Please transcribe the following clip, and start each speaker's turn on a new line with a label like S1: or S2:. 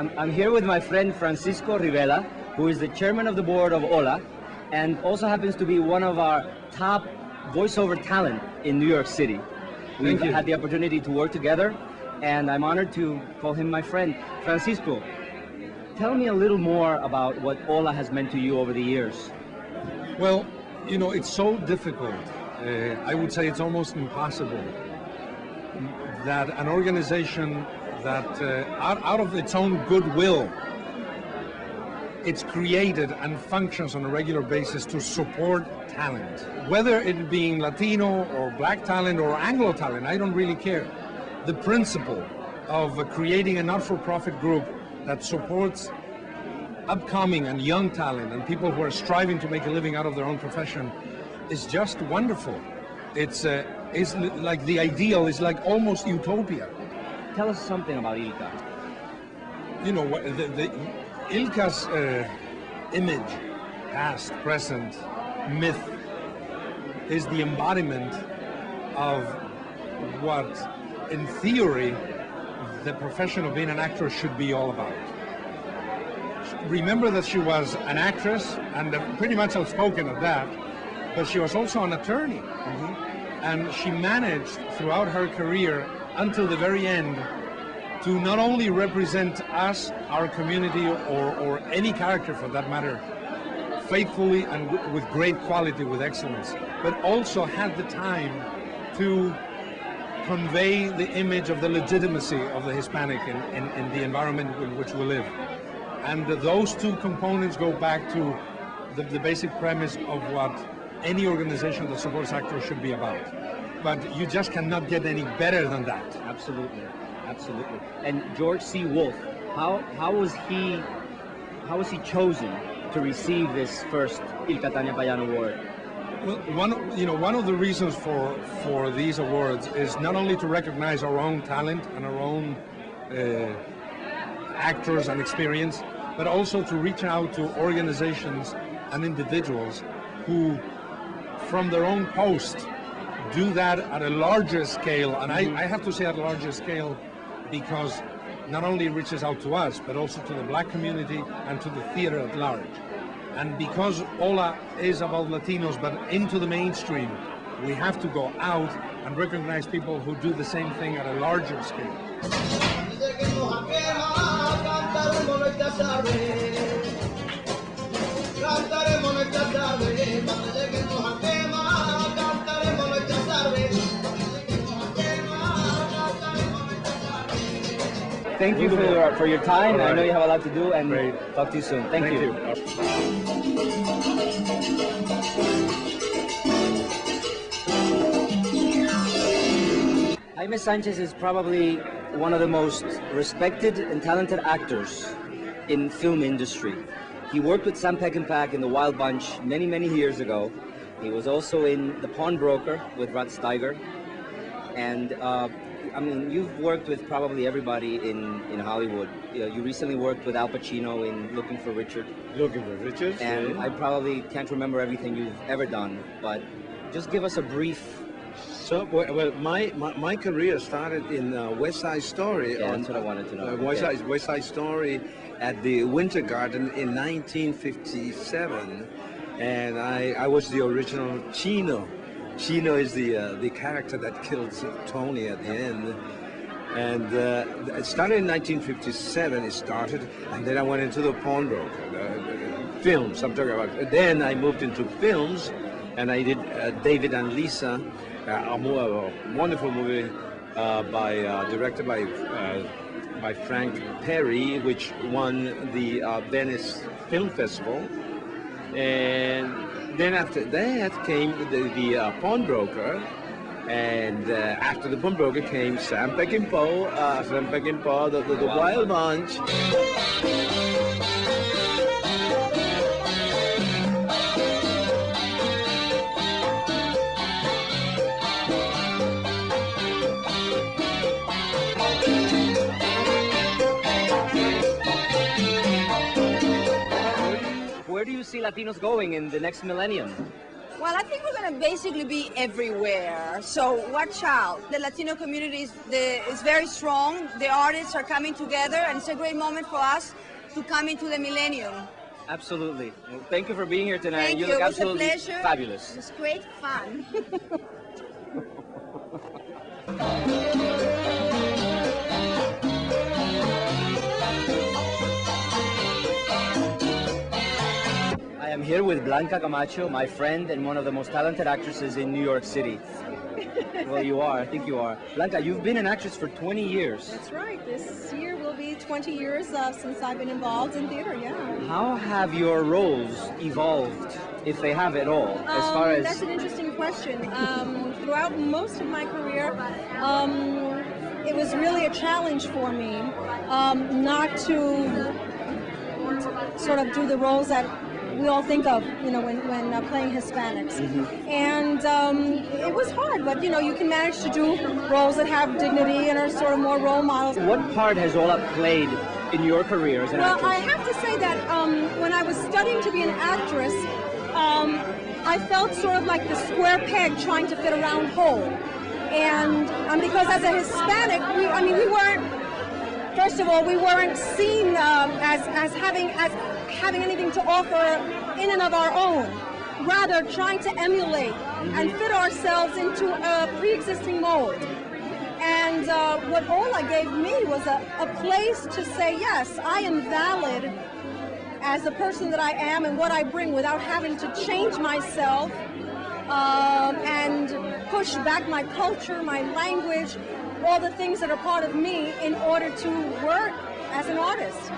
S1: I'm here with my friend Francisco Rivela, who is the chairman of the board of HOLA, and also happens to be one of our top voiceover talent in New York City. We've had the opportunity to work together, and I'm honored to call him my friend. Francisco, tell me a little more about what HOLA has meant to you over the years.
S2: Well, you know, it's so difficult. I would say it's almost impossible that an organization that out of its own goodwill, it's created and functions on a regular basis to support talent. Whether it being Latino or Black talent or Anglo talent, I don't really care. The principle of creating a not-for-profit group that supports upcoming and young talent and people who are striving to make a living out of their own profession is just wonderful. It's like the ideal, is like almost utopia.
S1: Tell us something about Ilka.
S2: You know, the Ilka's image, past, present, myth, is the embodiment of what, in theory, the profession of being an actor should be all about. Remember that she was an actress, and pretty much outspoken at that, but she was also an attorney. And she managed throughout her career until the very end to not only represent us, our community, or any character for that matter, faithfully and with great quality, with excellence, but also had the time to convey the image of the legitimacy of the Hispanic in the environment in which we live. And those two components go back to the basic premise of what any organization that supports actors should be about. But you just cannot get any better than that.
S1: Absolutely, absolutely. And George C. Wolfe, how was he chosen to receive this first Ilka Tanya Payan award?
S2: Well, one of the reasons for these awards is not only to recognize our own talent and our own actors and experience, but also to reach out to organizations and individuals who, from their own post, do that at a larger scale. And I have to say at a larger scale because not only it reaches out to us, but also to the Black community and to the theater at large. And because HOLA is about Latinos, but into the mainstream, we have to go out and recognize people who do the same thing at a larger scale.
S1: Thank you for your time.
S2: Right.
S1: I know you have a lot to do, and
S2: Great.
S1: talk to you soon. Thank you. Jaime Sanchez is probably one of the most respected and talented actors in film industry. He worked with Sam Peckinpah in The Wild Bunch many, many years ago. He was also in The Pawnbroker with Rod Steiger. And I mean, you've worked with probably everybody in Hollywood. You recently worked with Al Pacino in Looking for Richard.
S3: Looking for Richard.
S1: And I probably can't remember everything you've ever done, but just give us a brief.
S3: So, well, my career started in West Side Story.
S1: Yeah, that's what I wanted to know.
S3: West Side Story at the Winter Garden in 1957, and I was the original Chino. Chino is the character that kills Tony at the end. And it started in 1957, it started, and then I went into The Pawnbroker, films I'm talking about. Then I moved into films, and I did David and Lisa, a wonderful movie directed by Frank Perry, which won the Venice Film Festival. And then after that came the Pawnbroker, and after The Pawnbroker came Sam Peckinpah, the Wild Bunch.
S1: Where do you see Latinos going in the next millennium?
S4: Well, I think we're going to basically be everywhere, so watch out. The Latino community is very strong. The artists are coming together, and it's a great moment for us to come into the millennium.
S1: Absolutely. Well, thank you for being here tonight.
S4: Thank you.
S1: Look
S4: It was
S1: absolutely
S4: a pleasure.
S1: fabulous.
S4: It was great fun.
S1: I am here with Blanca Camacho, my friend and one of the most talented actresses in New York City. Well, you are. I think you are. Blanca, you've been an actress for 20 years.
S5: That's right. This year will be 20 years since I've been involved in theater, yeah.
S1: How have your roles evolved, if they have at all, as far as...
S5: That's an interesting question. Throughout most of my career, it was really a challenge for me not to sort of do the roles that we all think of, you know, when playing Hispanics. And it was hard, but, you know, you can manage to do roles that have dignity and are sort of more role models.
S1: What part has HOLA played in your career as an actress?
S5: Well, I have to say that when I was studying to be an actress, I felt sort of like the square peg trying to fit a round hole. And because as a Hispanic, we weren't, first of all, we weren't seen as having anything to offer in and of our own. Rather, trying to emulate and fit ourselves into a pre-existing mold. And what HOLA gave me was a place to say, yes, I am valid as the person that I am and what I bring without having to change myself and push back my culture, my language, all the things that are part of me in order to work as an artist.